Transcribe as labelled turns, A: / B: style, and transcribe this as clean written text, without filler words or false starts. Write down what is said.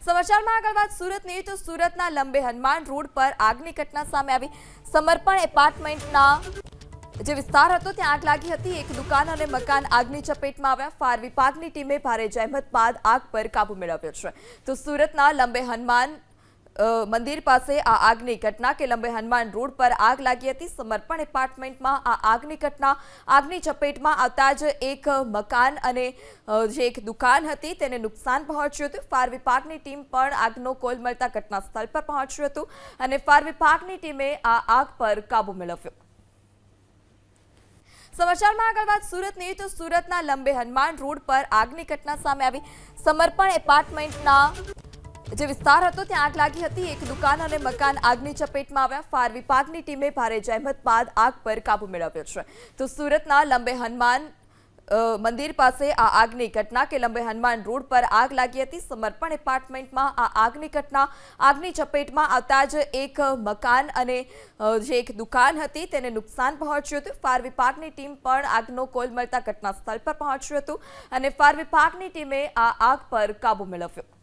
A: સમાચારમાં આગળ વાત સુરતની તો સુરતના લંબે હનુમાન રોડ પર આગની ઘટના સામે આવી। સમર્પણ એપાર્ટમેન્ટના જે વિસ્તાર હતો ત્યાં આગ લાગી હતી। એક દુકાન અને મકાન આગની ચપેટમાં આવ્યા। ફાયર વિભાગની ટીમે ભારે જહેમત બાદ આગ પર કાબુ મેળવ્યો છે। તો સુરતના લંબે હનુમાન મંદિર પાસે આ આગની ઘટના કે લંબે હનુમાન રોડ પર આગ લાગી હતી। સમર્પણ એપાર્ટમેન્ટમાં આ આગની ઘટના આગની ચપેટમાં આવતા જ એક મકાન અને જે એક દુકાન હતી તેને નુકસાન પહોંચ્યું હતું। ફાયર વિભાગની ટીમ પણ આગનો કોલ મળતા ઘટના સ્થળ પર પહોંચ્યું હતું અને ફાયર વિભાગની ટીમે આ આગ પર કાબુ મેળવ્યો। સમાચારમાં આગળ વાત સુરતની તો સુરતના લંબે હનુમાન રોડ પર આગની ઘટના સામે આવી। સમર્પણ એપાર્ટમેન્ટના જે વિસ્તાર હતો ત્યાં આગ લાગી હતી। એક દુકાન અને મકાન આગની ચપેટમાં આવ્યા। ફાયર વિભાગની ટીમે ભારે જહેમત બાદ આગ પર કાબુ મેળવ્યો છે। તો સુરતના લંબે હનુમાન મંદિર પાસે આ આગની ઘટના કે લંબે હનુમાન રોડ પર આગ લાગી હતી। સમર્પણ એપાર્ટમેન્ટમાં આ આગની ઘટના આગની ચપેટમાં આવતા જ એક મકાન અને જે એક દુકાન હતી તેને નુકસાન પહોંચ્યું હતું। ફાયર વિભાગની ટીમ પણ આગનો કોલ મળતા ઘટના સ્થળ પર પહોંચ્યું હતું અને ફાયર વિભાગની ટીમે આ આગ પર કાબુ મેળવ્યો।